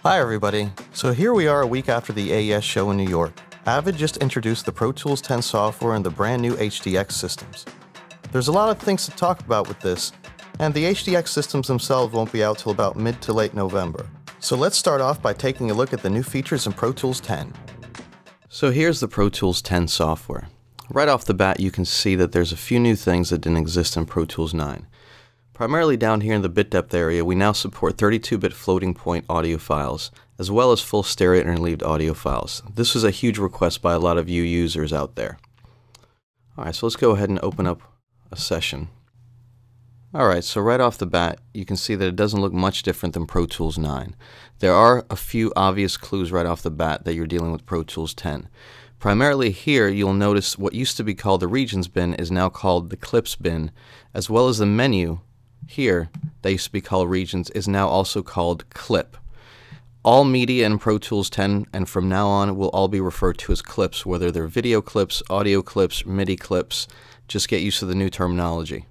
Hi everybody. So here we are a week after the AES show in New York. Avid just introduced the Pro Tools 10 software and the brand new HDX systems. There's a lot of things to talk about with this, and the HDX systems themselves won't be out till about mid to late November. So let's start off by taking a look at the new features in Pro Tools 10. So here's the Pro Tools 10 software. Right off the bat you can see that there's a few new things that didn't exist in Pro Tools 9. Primarily down here in the bit depth area, we now support 32-bit floating point audio files, as well as full stereo interleaved audio files. This was a huge request by a lot of you users out there. Alright, so let's go ahead and open up a session. Alright, so right off the bat, you can see that it doesn't look much different than Pro Tools 9. There are a few obvious clues right off the bat that you're dealing with Pro Tools 10. Primarily here, you'll notice what used to be called the Regions bin is now called the Clips bin, as well as the menu here, that used to be called Regions, is now also called Clip. All media in Pro Tools 10 and from now on will all be referred to as clips, whether they're video clips, audio clips, MIDI clips. Just get used to the new terminology.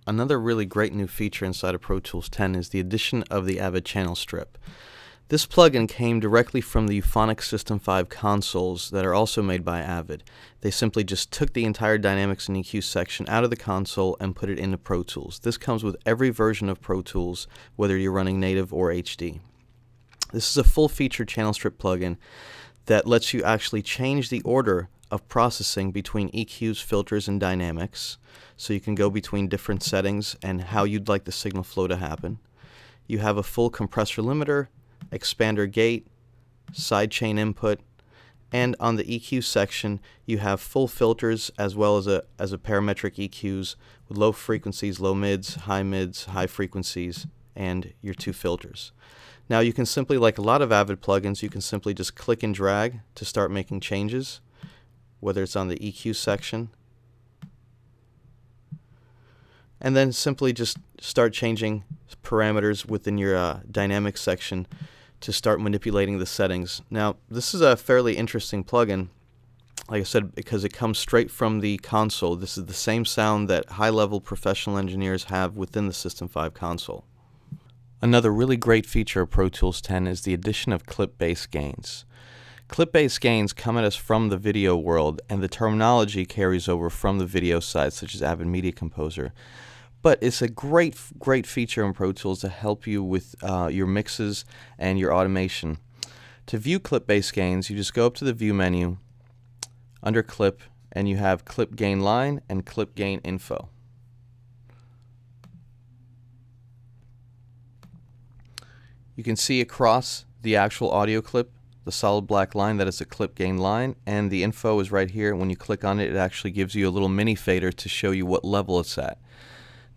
Another really great new feature inside of Pro Tools 10 is the addition of the Avid Channel Strip. This plugin came directly from the Euphonic System 5 consoles that are also made by Avid. They simply just took the entire Dynamics and EQ section out of the console and put it into Pro Tools. This comes with every version of Pro Tools, whether you're running native or HD. This is a full-featured channel strip plugin that lets you actually change the order of processing between EQs, filters, and dynamics, so you can go between different settings and how you'd like the signal flow to happen. You have a full compressor limiter, expander gate, sidechain input, and on the EQ section you have full filters as well as a parametric EQs with low frequencies, low mids, high frequencies, and your two filters. Now you can simply, like a lot of Avid plugins, you can simply just click and drag to start making changes, whether it's on the EQ section, and then simply just start changing parameters within your dynamics section to start manipulating the settings. Now this is a fairly interesting plugin, like I said, because it comes straight from the console. This is the same sound that high-level professional engineers have within the System 5 console. Another really great feature of Pro Tools 10 is the addition of clip-based gains. Clip-based gains come at us from the video world, and the terminology carries over from the video side, such as Avid Media Composer. But it's a great feature in Pro Tools to help you with your mixes and your automation. To view clip-based gains, you just go up to the View menu, under Clip, and you have Clip Gain Line and Clip Gain Info. You can see across the actual audio clip the solid black line that is a clip gain line, and the info is right here. When you click on it, it actually gives you a little mini fader to show you what level it's at.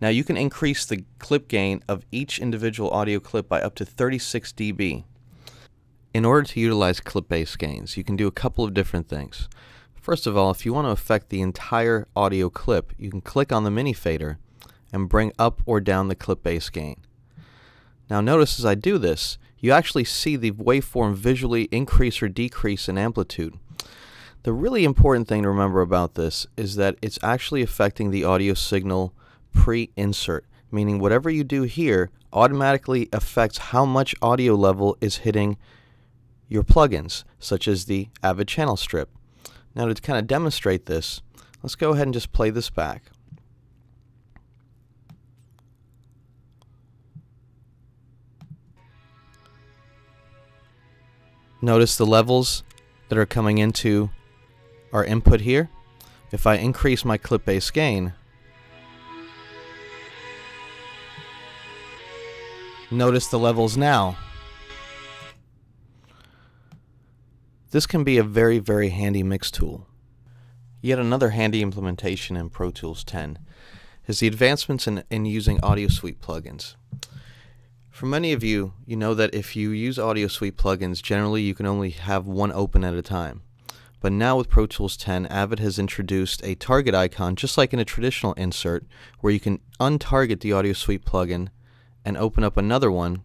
Now you can increase the clip gain of each individual audio clip by up to 36 dB. In order to utilize clip-based gains, you can do a couple of different things. First of all, if you want to affect the entire audio clip, you can click on the mini fader and bring up or down the clip-based gain. Now notice as I do this, you actually see the waveform visually increase or decrease in amplitude. The really important thing to remember about this is that it's actually affecting the audio signal pre-insert, meaning whatever you do here automatically affects how much audio level is hitting your plugins, such as the Avid Channel Strip. Now to kind of demonstrate this, let's go ahead and just play this back. Notice the levels that are coming into our input here. If I increase my clip-based gain, notice the levels now. This can be a very handy mix tool. Yet another handy implementation in Pro Tools 10 is the advancements in using Audiosuite plugins. For many of you, you know that if you use Audiosuite plugins, generally you can only have one open at a time. But now with Pro Tools 10, Avid has introduced a target icon, just like in a traditional insert, where you can untarget the Audiosuite plugin and open up another one,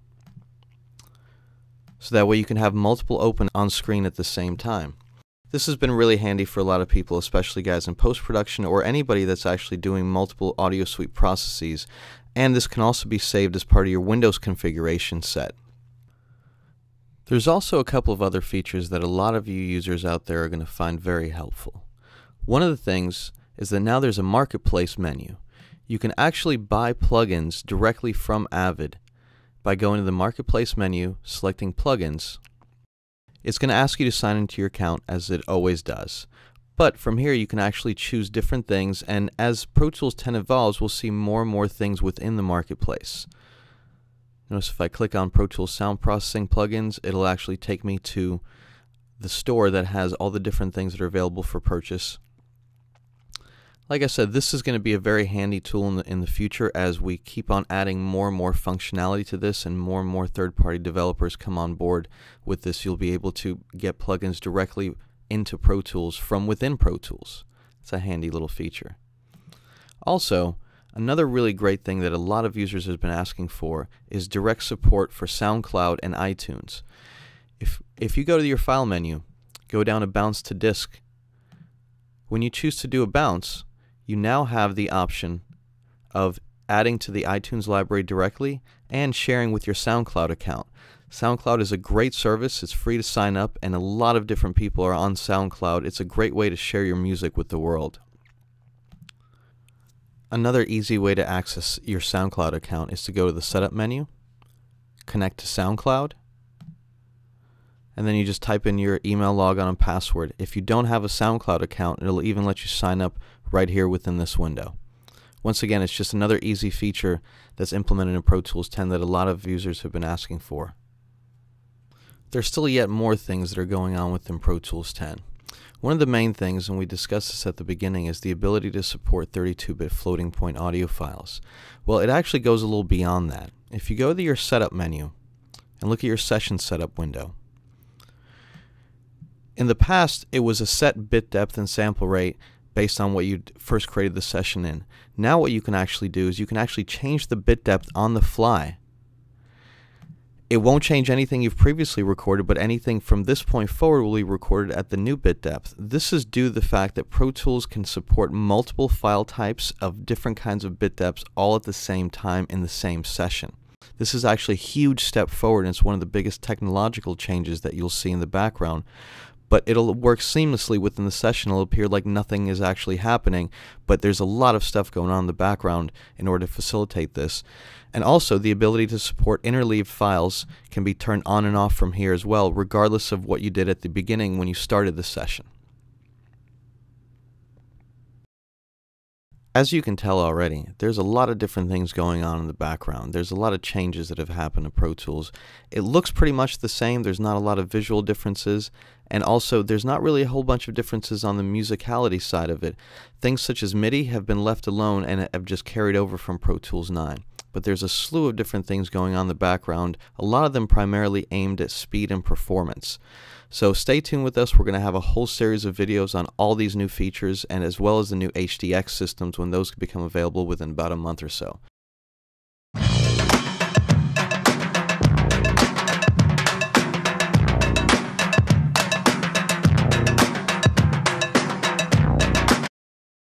so that way you can have multiple open on screen at the same time. This has been really handy for a lot of people, especially guys in post-production or anybody that's actually doing multiple Audiosuite processes, and this can also be saved as part of your Windows configuration set. There's also a couple of other features that a lot of you users out there are going to find very helpful. One of the things is that now there's a marketplace menu. You can actually buy plugins directly from Avid by going to the marketplace menu, selecting plugins. It's going to ask you to sign into your account as it always does. But from here you can actually choose different things, and as Pro Tools 10 evolves, we'll see more and more things within the marketplace. Notice if I click on Pro Tools Sound Processing Plugins, it'll actually take me to the store that has all the different things that are available for purchase. Like I said, this is going to be a very handy tool in the future as we keep on adding more and more functionality to this and more third-party developers come on board with this. You'll be able to get plugins directly into Pro Tools from within Pro Tools. It's a handy little feature. Also, another really great thing that a lot of users have been asking for is direct support for SoundCloud and iTunes. If you go to your file menu, go down to Bounce to Disk, when you choose to do a bounce, you now have the option of adding to the iTunes library directly and sharing with your SoundCloud account. SoundCloud is a great service. It's free to sign up, and a lot of different people are on SoundCloud. It's a great way to share your music with the world. Another easy way to access your SoundCloud account is to go to the Setup menu, connect to SoundCloud, and then you just type in your email, logon, and password. If you don't have a SoundCloud account, it'll even let you sign up right here within this window. Once again, it's just another easy feature that's implemented in Pro Tools 10 that a lot of users have been asking for. There's still yet more things that are going on within Pro Tools 10. One of the main things, and we discussed this at the beginning, is the ability to support 32-bit floating point audio files. Well, it actually goes a little beyond that. If you go to your Setup menu and look at your Session Setup window, in the past it was a set bit depth and sample rate based on what you first created the session in. Now what you can actually do is you can actually change the bit depth on the fly. It won't change anything you've previously recorded, but anything from this point forward will be recorded at the new bit depth. This is due to the fact that Pro Tools can support multiple file types of different kinds of bit depths all at the same time in the same session. This is actually a huge step forward, and it's one of the biggest technological changes that you'll see in the background. But it'll work seamlessly within the session. It'll appear like nothing is actually happening, but there's a lot of stuff going on in the background in order to facilitate this. And also, the ability to support interleaved files can be turned on and off from here as well, regardless of what you did at the beginning when you started the session. As you can tell already, there's a lot of different things going on in the background. There's a lot of changes that have happened to Pro Tools. It looks pretty much the same. There's not a lot of visual differences, and also there's not really a whole bunch of differences on the musicality side of it. Things such as MIDI have been left alone and have just carried over from Pro Tools 9. But there's a slew of different things going on in the background, a lot of them primarily aimed at speed and performance. So stay tuned with us. We're going to have a whole series of videos on all these new features, and as well as the new HDX systems when those become available within about a month or so.